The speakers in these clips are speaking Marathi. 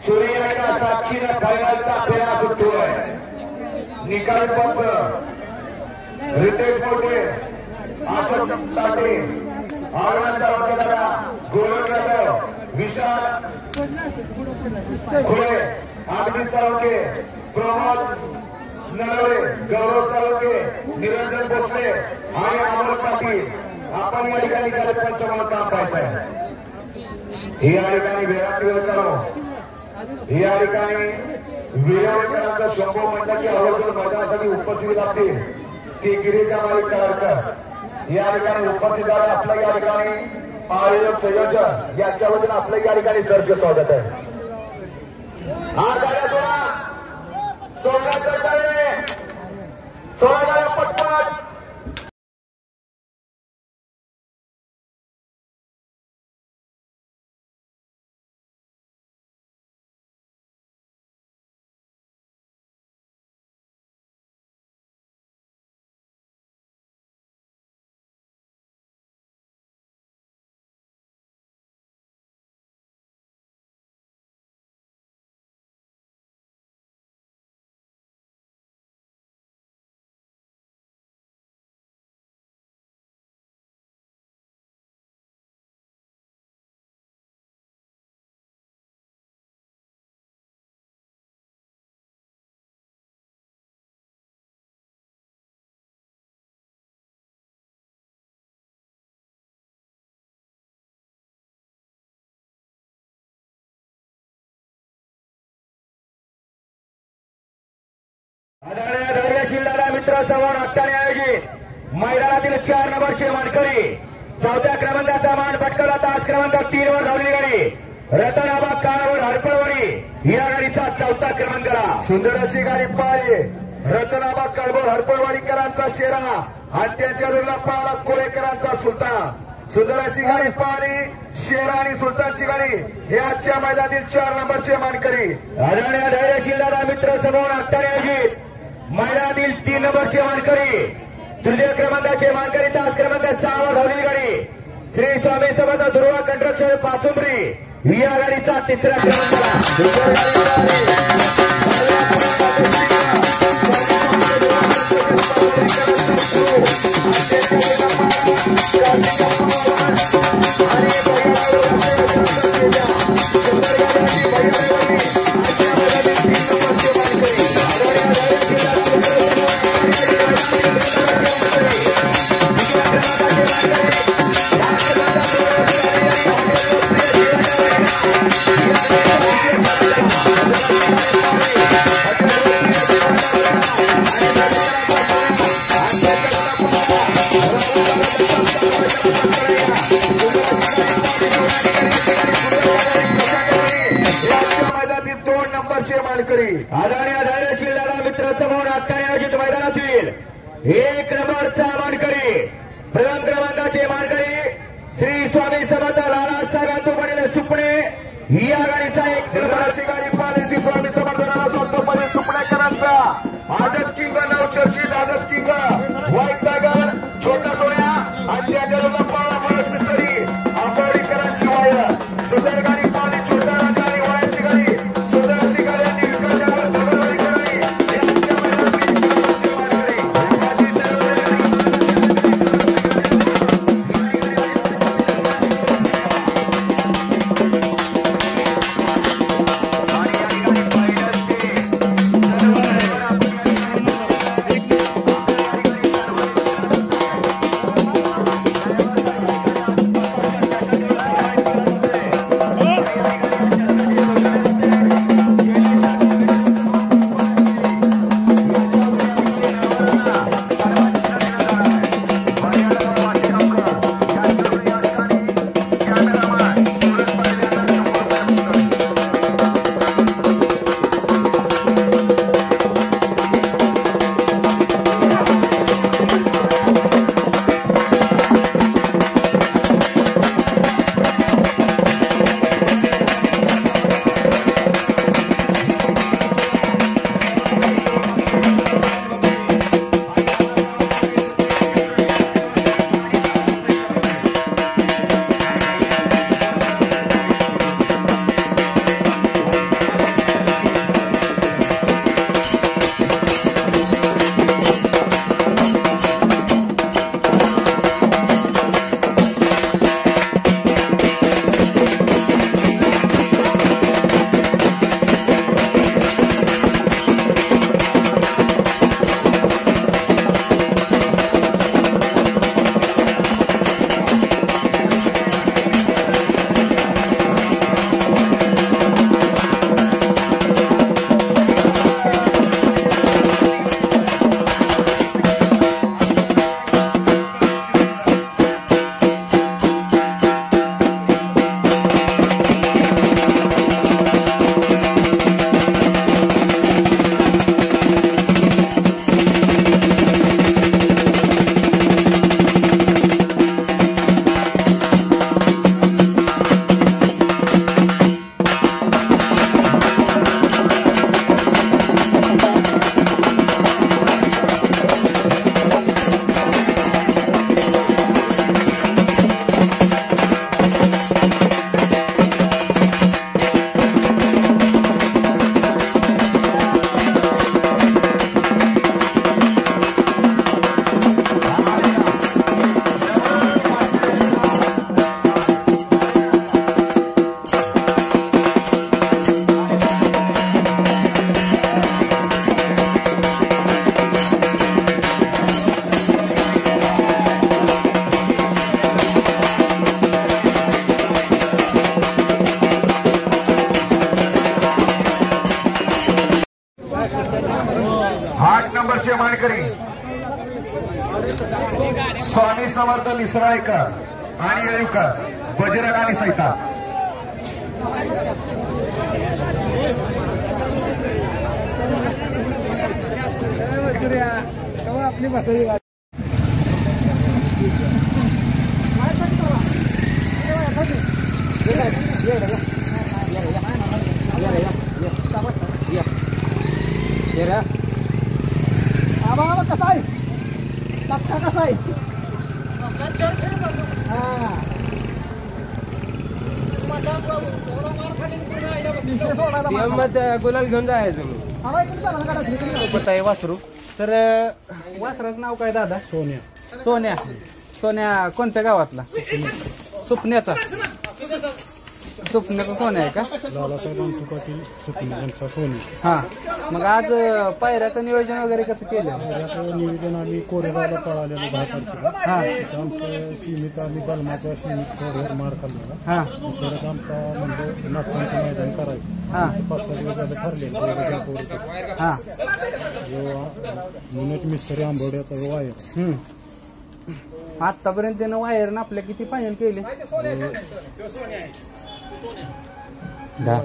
सूर्याच्या साक्षीने फायनलचा फेरा सुटतोय। निकाल पत्र रितेश मोठे, अशोक ताटे, आरवण सावकेदारा, गोलक यादव, विशाल खुळे, अभिजित साळुंके, प्रमोद नरवळे, गौरव साळुंके, निरंजन भोसले आणि अमोल पाटील आपण या ठिकाणी निकाल पंचांना काम पाहायचं आहे। या ठिकाणी वेळात वेळ करो। या ठिकाणी विरोधकांचा शंभो म्हटलं की आवर्जून मैदानासाठी उपस्थित लागतील की गिरीजा मालिक कराडकर या ठिकाणी उपस्थित झाले। आपलं या ठिकाणी आयोजक संयोजक याच्या वतीने आपलं या ठिकाणी सर्ज स्वागत आहे। हा गाड्या सोडा, सोडण्याचं कार्य सोडा पटपट। आदरणीय धैर्यशील दादा मित्र संवाद हक्काने आयोजित मैदानातील 4 नंबरचे मानकरी 4थ्या क्रमांकाचा मान पटकावला। तास क्रमांक 3 वर धावलेली गाडी रतनाबाद काळावर हरपळवाडी या गाडीचा 4था क्रमांकाला सुंदर अशी गाडी पाहिली। रतनाबाद काळभोर हरपळवाडीकरांचा शेरा आणि त्यांच्या विरोधात पाहला कोळेकरांचा सुलतान। सुंदर अशी गाडी पाहिली। शेरा आणि सुलतानची गाडी हे आजच्या मैदानातील 4 नंबरचे मानकरी। आदरणीय धैर्यशील दादा मित्र समूह हक्काने आयोजित मैदानातील 3 नंबरचे मानकरी 3य क्रमांकाचे मानकरी तास क्रमांक 6 वर धावलेली गाडी श्री स्वामी समर्थ दुर्वा कंट्रक्शन पाचुंबरी या गाडीचा 3रा क्रमांकाला आदरणीय धैर्यशील दादा मित्र समूह हक्काने आयोजित मैदानातील 1 नंबरचा मानकरी प्रथम क्रमांकाचे मानकरी श्री स्वामी समर्थ लालासाहेब पाटील सुपणे या गाडीचा 1 नंबरची गाडी पाहिली। श्री स्वामी समर्थ लालासाहेब पाटील सुपणेकरांचा आदत किंग नवचर्चित आदत किंग व्हाईट टायगर छोटा सोन्या आणि त्याच्या पाळा पडत मिस्त्री आंबेडकरांची वायर सुंदर गाडी पाहिली। छोटा राजा आणि वायरची गाडी सुंदर अशी गाडी 8 नंबरचे मानकरी स्वामी समर्थ निसराळेकर आणि येळूकर बजरंग आणि सैता. आपली बसायची कसा आहे टक्का कसा आहे गुलाल घेऊन जायचं वासरू. तर वासराचं नाव काय दादा? सोन्या. सोन्या. सोन्या कोणत्या गावातला? सुपण्याचा. सुपण्याचा सोन्या आहे का? हा. मग आज पायऱ्याचं नियोजन वगैरे कसं केलं? नियोजन आम्ही कोरेगावला पळालेलो 10 तारखेला. हा. आमचं सीमित आम्ही बलमाचा सीमित थोड्यावर मार खाल्लेला. हा. परत आमचा म्हणजे नागपूरचं मैदान करायचं. हा. 5-6 दिवस ठरलेलं. हा. मनोज मिस्त्री आंबवड्याचा वायर. आतापर्यंत त्यानं वायर आपल्या किती फायनल केले? 10.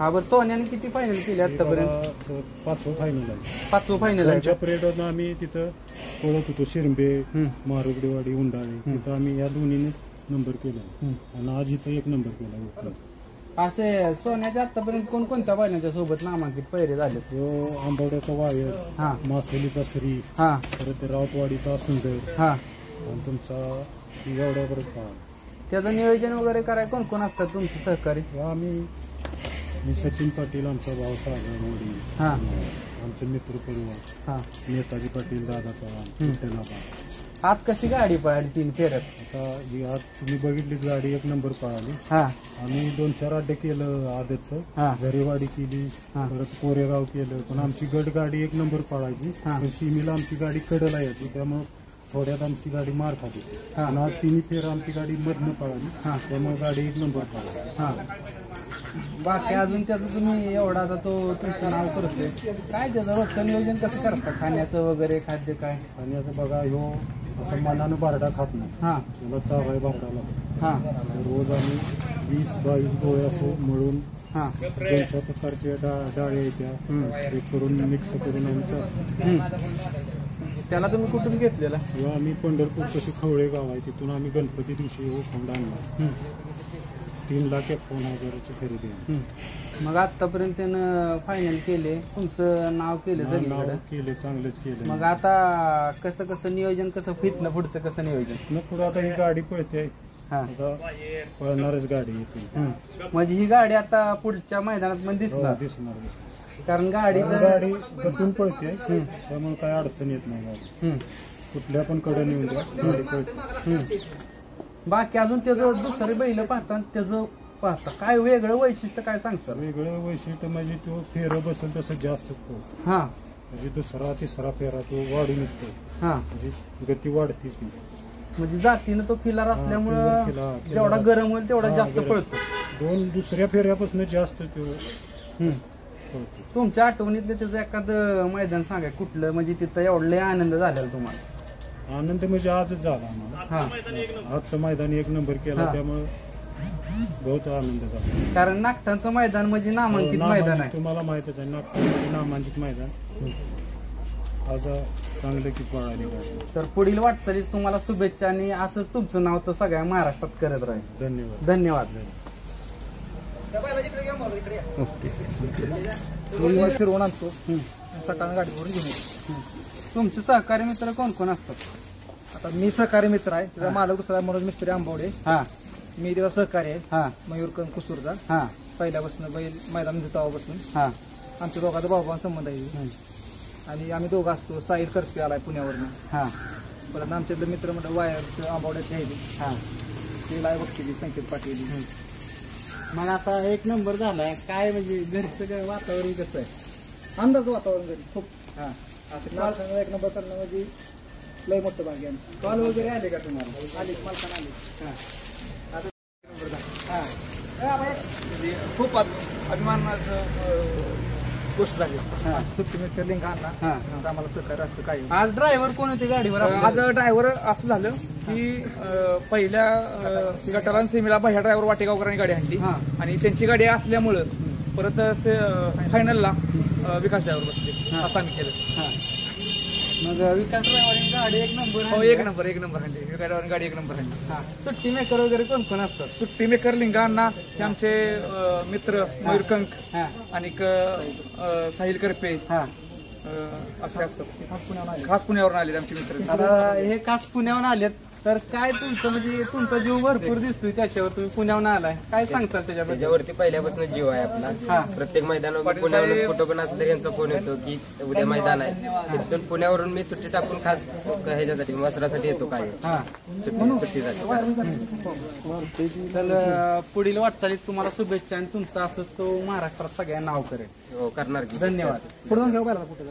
हा. बरं सोन्याने किती फायनल केले आतापर्यंत? 5वं फायनल आहे. 5वं फायनल आहे. त्यांच्या परेडवरून आम्ही तिथं पळत होतो. शिरंबे, मारुगडेवाडी, उंडाळे तिथं आम्ही या दोन्हीने नंबर केला आणि आज इथं 1 नंबर केला. असे सोन्याच्या आतापर्यंत कोणकोणत्या बैलांच्या सोबत नामांकित पैरे झाले? आंबवड्याचा वायर, हा. मासोलीचा श्री, हा. परत राऊतवाडीचा सुंदर, हा. आणि तुमचा एवढ्यापर्यंत पहा. त्याचं नियोजन वगैरे करायला कोण कोण असतात तुमचे सहकारी? मी सचिन पाटील, आमचा भाऊ सागर मोडी, हा. आमचे मित्र परिवार, हा. नेताजी पाटील, दादा चव्हाण. आज कशी गाडी पळाली 3 फेऱ्यात? आता आज तुम्ही बघितली गाडी 1 नंबर पळाली. हा. आम्ही 2-4 अड्डे केलं आदतचं. हा. झरेवाडी केली, परत कोरेगाव केलं. पण आमची गट गाडी 1 नंबर पळायची. पण शिमीला आमची गाडी कडला यायची, त्यामुळे थोड्यात आमची गाडी मार खाली. आणि आज 3 फेर आमची गाडी मधनं पळाली, त्यामुळे गाडी 1 नंबर पळाली. हा. बाकी अजून त्याचं तुम्ही एवढा आता तो तुमचं नाव करतोय, काय त्याचं रोजचं नियोजन कसं करता? खाण्याचं वगैरे खाद्य काय? आणि आता बघा, ह्यो असं मनानं बारडा खात नाही. हा. त्याला चावाय बारडाला. हा. रोज आम्ही 20-22 डोळे असं मळून हा. 200 प्रकारच्या डाळ्या येत्या ते करून मिक्स करून आमचा. त्याला तुम्ही कुठून घेतलेला? किंवा आम्ही पंढरपूर तशी खवळे गाव आहे, तिथून आम्ही गणपती दिवशी फंड आणला. 3,51,000ची खरेदी आहे. मग आतापर्यंत त्यानं फायनल केले, तुमचं नाव केलं सगळीकडे केले, चांगलंच केलं. मग आता कसं कसं नियोजन, कसं फिटलं पुढचं कसं नियोजन? मग पुढे आता ही गाडी पळते, हा. पळणारच गाडी येते. म्हणजे ही गाडी आता पुढच्या मैदानात पण दिसणार. कारण गाडी गतून पळते, त्यामुळे काय अडचण येत नाही. गाडी कुठल्या पण कडे नेऊन द्या, गाडी पळते. बाकी अजून त्याचं दुसरे बैल पाहता, त्याचं पाहता काय वेगळं वैशिष्ट्य काय सांगता? वेगळं वैशिष्ट्य म्हणजे तो फेर बसेल तसं जास्त पळतो. हा. म्हणजे 2रा-3रा फेरा तो वाढून येतो. हा. म्हणजे गती वाढतीच नाही. म्हणजे जातीनं तो फिलार असल्यामुळं जेवढा गरम होईल तेवढा जास्त पळतो. 2-दुसऱ्या फेऱ्यापासून जास्त तो. तुमच्या आठवणीतलं त्याचं एखादं मैदान सांगा कुठलं, म्हणजे तिथं एवढा आनंद झालेला तुम्हाला? आनंद म्हणजे आजच झाला आम्हाला. आजचं मैदान 1 नंबर केला, त्यामुळे बहुत आनंद झाला. कारण नागठाणचं मैदान म्हणजे नामांकित मैदान आहे, तुम्हाला माहितच आहे. नागपूर नामांकित मैदान आज चांगलं की पळाली गाडी. तर पुढील वाटचालीस तुम्हाला शुभेच्छा, आणि असंच तुमचं नाव तर सगळ्या महाराष्ट्रात करत राहील. धन्यवाद. धन्यवाद. फिरवून आणतो, सकाळी गाडीवरून घेऊन. तुमचे सहकारी मित्र कोण कोण असतात? आता मी सहकारी मित्र आहे, त्याचा मालक दुसरा मनोज मिस्त्री आंबवडे. हा. मी त्याचा सहकारी आहे. हा. मयूर कुसूरचा. हा. पहिल्यापासून बैल मैदान तेव्हापासून. हा. आमच्या दोघांचा भाऊभाव संबंध आहे, आणि आम्ही दोघं असतो. साईड करपी आलाय पुण्यावरनं. हा. परत आमच्यातलं मित्र म्हणजे वायर आंबवड्याचे आहे. हा. ते लाय बघते संकेत पाटील. मग आता 1 नंबर झालाय, काय म्हणजे घरचं काय वातावरण कसं आहे? अंदाज वातावरण घरी खूप. हा. आता 1 नंबर करणं म्हणजे लय मोठं भाग्य आहे. कॉल वगैरे आले का तुम्हाला? आले मालकाला आले. हा. खूप अभिमानाचं गोष्ट झाली हा. सुट्टी मित्र लिंगांना हा. आम्हाला सहकार्य असतं काय आज ड्रायव्हर कोण होते गाडीवर आज ड्रायव्हर असं झालं की पहिल्या गटाला आणि सेमीला ह्या ड्रायव्हर वाटेगावकरांनी गाडी आणली हा. आणि त्यांची गाडी असल्यामुळं परत फायनलला विकास ड्रायव्हर बसले हा. असं आम्ही केलं. हा. मग विकास ड्रायव्हरने गाडी एक नंबर हो एक नंबर आणली विकास ड्रायव्हर गाडी एक नंबर आणली. हा. सुट्टी मेकर वगैरे कोण कोण असतात? सुट्टी मेकर लिंगांना हे आमचे मित्र मयूरकंक हा. आणि साहिल करपे हा. असे असतात. खास पुण्यावरून आले आमचे मित्र. आता हे खास पुण्याहून आलेत तर काय तुमचं म्हणजे तुमचा जीव भरपूर दिसतोय त्याच्यावर, तुम्ही पुण्याहून आलाय, काय सांगताल त्याच्याबद्दल? त्याच्यावरती पहिल्यापासून जीव आहे आपला. प्रत्येक मैदानावर पुण्यावरून कुठं पण असलं तरी यांचा फोन येतो की उद्या मैदान आहे. तिथून पुण्यावरून मी सुट्टी टाकून खास ह्याच्यासाठी वस्त्रासाठी येतो काय हा. सुट्टीसाठी. तर पुढील वाटचालीस तुम्हाला शुभेच्छा आणि तुमचं असंच तो महाराष्ट्रात सगळ्यांना नाव करेल. हो करणार की. धन्यवाद. पुढे जाऊन घेऊ पाहिजे कुठे